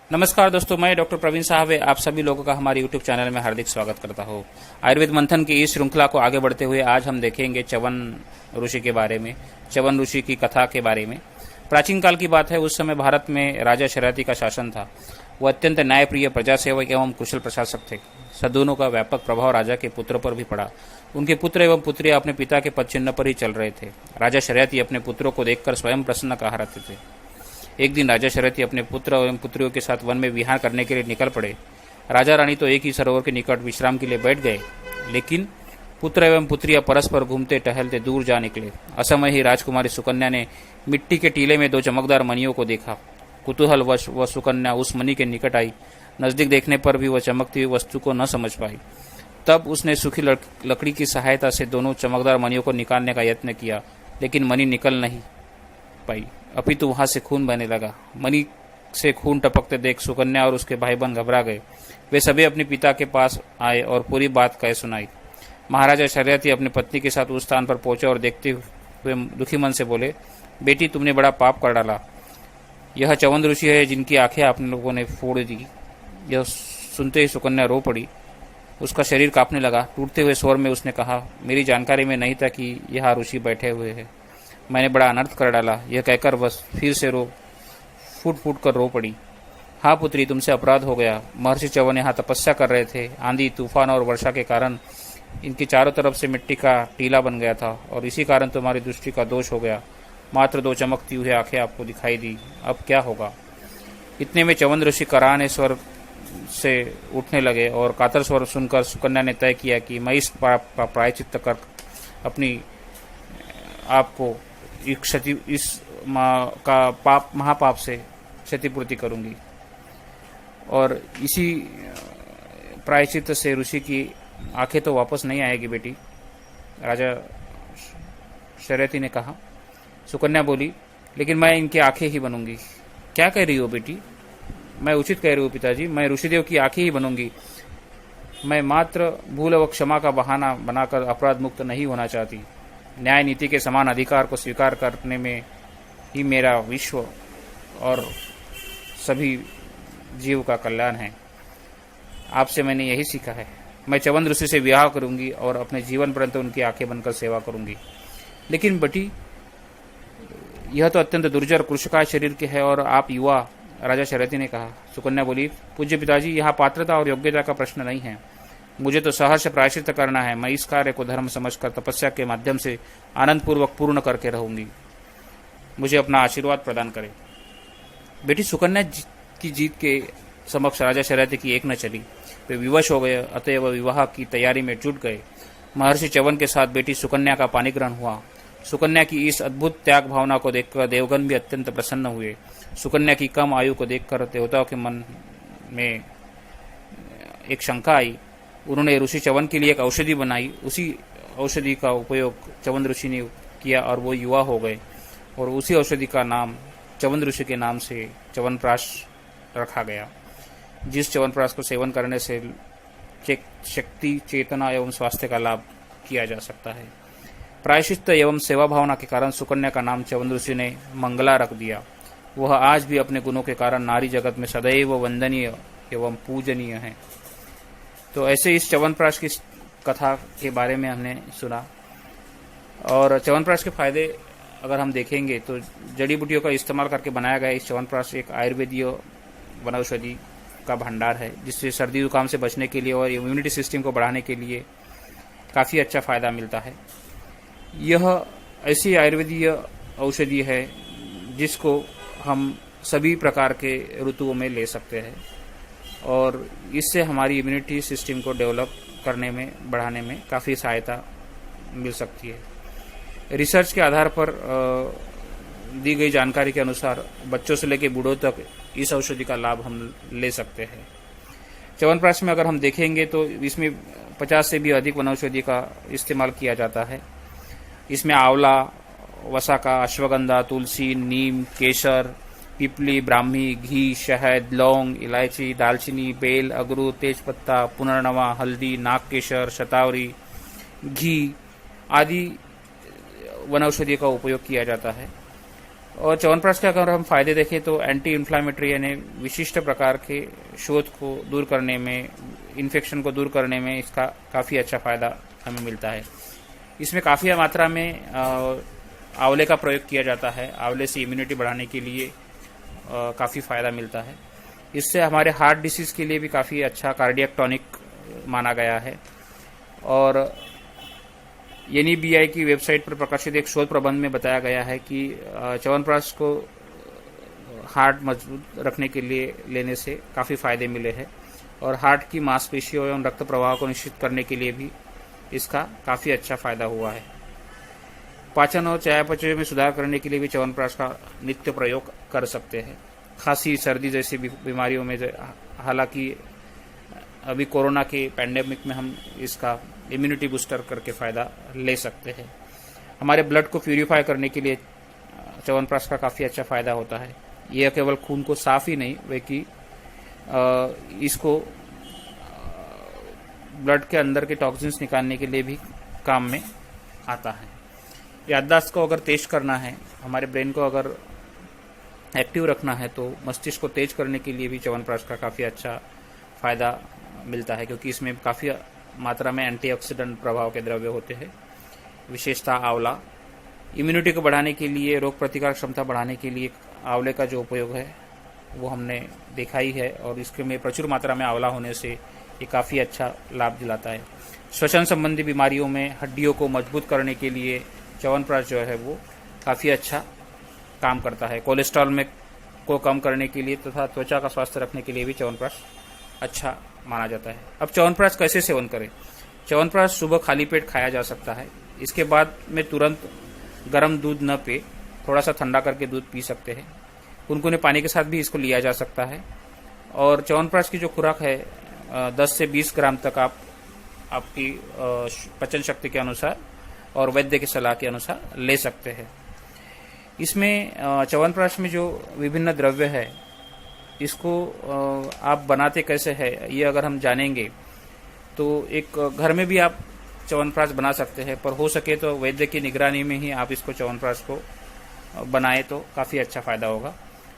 नमस्कार दोस्तों, मैं डॉक्टर प्रवीण साहब आप सभी लोगों का हमारे यूट्यूब चैनल में हार्दिक स्वागत करता हूँ। आयुर्वेद मंथन की इस श्रृंखला को आगे बढ़ते हुए आज हम देखेंगे च्यवन ऋषि के बारे में, च्यवन ऋषि की कथा के बारे में। प्राचीन काल की बात है, उस समय भारत में राजा शर्यती का शासन था। वह अत्यंत न्यायप्रिय, प्रजासेवक एवं कुशल प्रशासक थे। सद्गुणों का व्यापक प्रभाव राजा के पुत्र पर भी पड़ा। उनके पुत्र एवं पुत्रियां अपने पिता के पद चिन्ह पर ही चल रहे थे। राजा शर्यती अपने पुत्रों को देखकर स्वयं प्रसन्न कहा रहते थे। एक दिन राजा शर्यती अपने पुत्र एवं पुत्रियों के साथ वन में विहार करने के लिए निकल पड़े। राजा रानी तो एक ही सरोवर के निकट विश्राम के लिए बैठ गए, लेकिन पुत्र एवं पुत्रियां परस्पर घूमते टहलते दूर जा निकले। असमय ही राजकुमारी सुकन्या ने मिट्टी के टीले में दो चमकदार मणियों को देखा। कुतूहलवश वह सुकन्या उस मणि के निकट आई। नजदीक देखने पर भी वह चमकती हुई वस्तु को न समझ पाई। तब उसने सूखी लकड़ी की सहायता से दोनों चमकदार मणियों को निकालने का यत्न किया, लेकिन मणि निकल नहीं पाई। अपितु वहां से खून बहने लगा। मणि से खून टपकते देख सुकन्या और उसके भाई बहन घबरा गए। वे सभी अपने पिता के पास आए और पूरी बात कह सुनाई। महाराजा शर्यती अपनी पत्नी के साथ उस स्थान पर पहुंचे और देखते हुए दुखी मन से बोले, बेटी, तुमने बड़ा पाप कर डाला। यह च्यवन ऋषि है जिनकी आंखें आप लोगों ने फोड़ दी। यह सुनते ही सुकन्या रो पड़ी। उसका शरीर कांपने लगा। टूटते हुए स्वर में उसने कहा, मेरी जानकारी में नहीं था कि यह ऋषि बैठे हुए हैं। मैंने बड़ा अनर्थ कर डाला। यह कहकर बस फिर से फूट फूट कर रो पड़ी। हाँ पुत्री, तुमसे अपराध हो गया। महर्षि च्यवन यहाँ तपस्या कर रहे थे। आंधी, तूफान और वर्षा के कारण इनकी चारों तरफ से मिट्टी का टीला बन गया था और इसी कारण तुम्हारी दृष्टि का दोष हो गया। मात्र दो चमकती हुई आंखें आपको दिखाई दी। अब क्या होगा? इतने में च्यवन ऋषि कराहने स्वर से उठने लगे और कातर स्वर सुनकर सुकन्या ने तय किया कि मैं इस पाप का प्रायश्चित्त कर अपनी आपको इस का पाप महापाप से क्षतिपूर्ति करूंगी और इसी प्रायश्चित्त से ऋषि की आंखें तो वापस नहीं आएगी बेटी, राजा शर्यती ने कहा। सुकन्या बोली, लेकिन मैं इनकी आंखें ही बनूंगी। क्या कह रही हो बेटी? मैं उचित कह रही हूँ पिताजी, मैं ऋषिदेव की आंखें ही बनूंगी। मैं मात्र भूल व क्षमा का बहाना बनाकर अपराध मुक्त नहीं होना चाहती। न्याय नीति के समान अधिकार को स्वीकार करने में ही मेरा विश्व और सभी जीव का कल्याण है। आपसे मैंने यही सीखा है। मैं च्यवन ऋषि से विवाह करूंगी और अपने जीवन पर्यंत उनकी आंखें बनकर सेवा करूंगी। लेकिन बेटी, यह तो अत्यंत दुर्जर कृषकाय शरीर के है और आप युवा, राजा शर्यती ने कहा। सुकन्या बोली, पूज्य पिताजी, यहाँ पात्रता और योग्यता का प्रश्न नहीं है। मुझे तो सहर्ष प्रायश्चित्त करना है। मैं इस कार्य को धर्म समझकर तपस्या के माध्यम से आनंद पूर्वक पूर्ण करके रहूंगी। मुझे अपना आशीर्वाद प्रदान करें। बेटी, सुकन्या की जीत के समक्ष राजा शर्यती की एक न चली। वे विवश हो गए, अतएव विवाह की तैयारी में जुट गए। महर्षि च्यवन के साथ बेटी सुकन्या का पाणिग्रहण हुआ। सुकन्या की इस अद्भुत त्याग भावना को देखकर देवगण भी अत्यंत प्रसन्न हुए। सुकन्या की कम आयु को देखकर देवताओं के मन में एक शंका आई। उन्होंने ऋषि च्यवन के लिए एक औषधि बनाई। उसी औषधि का उपयोग च्यवन ऋषि ने किया और वो युवा हो गए और उसी औषधि का नाम च्यवन ऋषि के नाम से च्यवनप्राश रखा गया, जिस च्यवनप्राश को सेवन करने से शक्ति, चेतना एवं स्वास्थ्य का लाभ किया जा सकता है। प्रायश्चित्त एवं सेवा भावना के कारण सुकन्या का नाम च्यवन ऋषि ने मंगला रख दिया। वह आज भी अपने गुणों के कारण नारी जगत में सदैव वंदनीय एवं पूजनीय है। तो ऐसे इस च्यवनप्राश की कथा के बारे में हमने सुना। और च्यवनप्राश के फायदे अगर हम देखेंगे तो जड़ी बूटियों का इस्तेमाल करके बनाया गया इस च्यवनप्राश एक आयुर्वेदीय वनौषधि का भंडार है, जिससे सर्दी जुकाम से बचने के लिए और इम्यूनिटी सिस्टम को बढ़ाने के लिए काफ़ी अच्छा फायदा मिलता है। यह ऐसी आयुर्वेदीय औषधि है जिसको हम सभी प्रकार के ऋतुओं में ले सकते हैं और इससे हमारी इम्यूनिटी सिस्टम को डेवलप करने में, बढ़ाने में काफ़ी सहायता मिल सकती है। रिसर्च के आधार पर दी गई जानकारी के अनुसार बच्चों से लेकर बूढ़ों तक इस औषधि का लाभ हम ले सकते हैं। च्यवनप्राश में अगर हम देखेंगे तो इसमें 50 से भी अधिक वनौषधि का इस्तेमाल किया जाता है। इसमें आंवला, वसाका, अश्वगंधा, तुलसी, नीम, केसर, पिपली, ब्राह्मी, घी, शहद, लौंग, इलायची, दालचीनी, बेल, अगरू, तेजपत्ता, पुनर्नवा, हल्दी, नागकेसर, शतावरी, घी आदि वनौषधि का उपयोग किया जाता है। और च्यवनप्राश के अगर हम फायदे देखें तो एंटी इन्फ्लामेटरी यानी विशिष्ट प्रकार के शोथ को दूर करने में, इन्फेक्शन को दूर करने में इसका काफ़ी अच्छा फायदा हमें मिलता है। इसमें काफ़ी मात्रा में आंवले का प्रयोग किया जाता है। आंवले से इम्यूनिटी बढ़ाने के लिए काफ़ी फायदा मिलता है। इससे हमारे हार्ट डिसीज़ के लिए भी काफ़ी अच्छा कार्डियक टॉनिक माना गया है। और NEBI की वेबसाइट पर प्रकाशित एक शोध प्रबंध में बताया गया है कि च्यवनप्राश को हार्ट मजबूत रखने के लिए लेने से काफ़ी फायदे मिले हैं और हार्ट की मांसपेशियों एवं रक्त प्रवाह को निश्चित करने के लिए भी इसका काफ़ी अच्छा फायदा हुआ है। पाचन और चयापचय में सुधार करने के लिए भी च्यवनप्राश का नित्य प्रयोग कर सकते हैं। खांसी, सर्दी जैसी बीमारियों में, हालांकि अभी कोरोना के पैंडेमिक में हम इसका इम्यूनिटी बूस्टर करके फ़ायदा ले सकते हैं। हमारे ब्लड को प्यूरिफाई करने के लिए च्यवनप्राश का काफ़ी अच्छा फ़ायदा होता है। यह केवल खून को साफ ही नहीं बल्कि इसको ब्लड के अंदर के टॉक्सिन्स निकालने के लिए भी काम में आता है। याददाश्त को अगर तेज करना है, हमारे ब्रेन को अगर एक्टिव रखना है, तो मस्तिष्क को तेज करने के लिए भी च्यवनप्राश का काफ़ी अच्छा फ़ायदा मिलता है, क्योंकि इसमें काफ़ी मात्रा में एंटीऑक्सीडेंट प्रभाव के द्रव्य होते हैं। विशेषता आंवला इम्यूनिटी को बढ़ाने के लिए, रोग प्रतिकारक क्षमता बढ़ाने के लिए आंवले का जो उपयोग है वो हमने देखा ही है और इसके में प्रचुर मात्रा में आंवला होने से ये काफ़ी अच्छा लाभ दिलाता है। श्वसन संबंधी बीमारियों में हड्डियों को मजबूत करने के लिए च्यवनप्राश जो है वो काफ़ी अच्छा काम करता है। कोलेस्ट्रॉल में को कम करने के लिए तथा त्वचा का स्वास्थ्य रखने के लिए भी च्यवनप्राश अच्छा माना जाता है। अब च्यवनप्राश कैसे सेवन करें? च्यवनप्राश सुबह खाली पेट खाया जा सकता है। इसके बाद में तुरंत गर्म दूध न पे, थोड़ा सा ठंडा करके दूध पी सकते हैं। गुनगुने पानी के साथ भी इसको लिया जा सकता है। और च्यवनप्राश की जो खुराक है 10 से 20 ग्राम तक आप आपकी पाचन शक्ति के अनुसार और वैद्य की सलाह के अनुसार ले सकते हैं। इसमें च्यवनप्राश में जो विभिन्न द्रव्य है, इसको आप बनाते कैसे है ये अगर हम जानेंगे तो एक घर में भी आप च्यवनप्राश बना सकते हैं, पर हो सके तो वैद्य की निगरानी में ही आप इसको च्यवनप्राश को बनाए तो काफ़ी अच्छा फायदा होगा।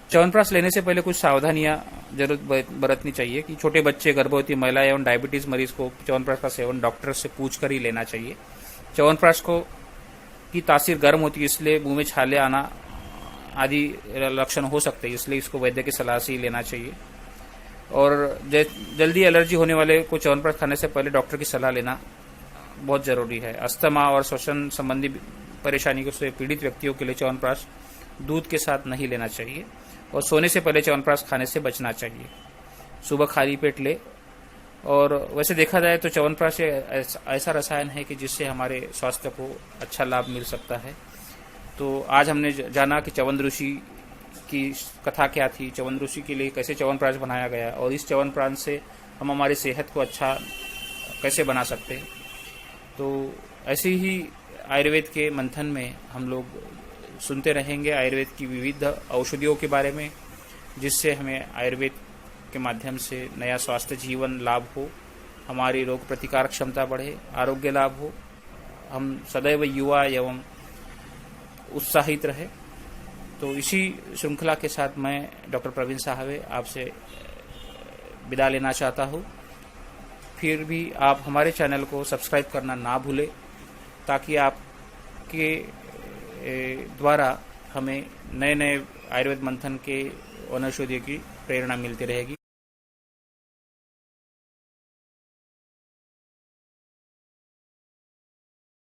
च्यवनप्राश लेने से पहले कुछ सावधानियां जरूर बरतनी चाहिए कि छोटे बच्चे, गर्भवती महिला एवं डायबिटीज मरीज को च्यवनप्राश का सेवन डॉक्टर से पूछकर ही लेना चाहिए। च्यवनप्राश को की तासीर गर्म होती है, इसलिए मुंह में छाले आना आदि लक्षण हो सकते हैं, इसलिए इसको वैद्य की सलाह से ही लेना चाहिए। और जल्दी एलर्जी होने वाले को च्यवनप्राश खाने से पहले डॉक्टर की सलाह लेना बहुत जरूरी है। अस्थमा और श्वसन संबंधी परेशानियों से पीड़ित व्यक्तियों के लिए च्यवनप्राश दूध के साथ नहीं लेना चाहिए और सोने से पहले च्यवनप्राश खाने से बचना चाहिए। सुबह खाली पेट ले। और वैसे देखा जाए तो च्यवनप्राश ऐसा रसायन है कि जिससे हमारे स्वास्थ्य को अच्छा लाभ मिल सकता है। तो आज हमने जाना कि च्यवन ऋषि की कथा क्या थी, च्यवन ऋषि के लिए कैसे च्यवनप्राश बनाया गया और इस च्यवनप्राश से हम हमारी सेहत को अच्छा कैसे बना सकते हैं। तो ऐसे ही आयुर्वेद के मंथन में हम लोग सुनते रहेंगे आयुर्वेद की विविध औषधियों के बारे में, जिससे हमें आयुर्वेद के माध्यम से नया स्वास्थ्य जीवन लाभ हो, हमारी रोग प्रतिकारक क्षमता बढ़े, आरोग्य लाभ हो, हम सदैव युवा एवं उत्साहित रहे। तो इसी श्रृंखला के साथ मैं डॉक्टर प्रवीण साहवे आपसे विदा लेना चाहता हूँ। फिर भी आप हमारे चैनल को सब्सक्राइब करना ना भूलें, ताकि आपके द्वारा हमें नए नए आयुर्वेद मंथन के वनौषधियों की प्रेरणा मिलती रहेगी।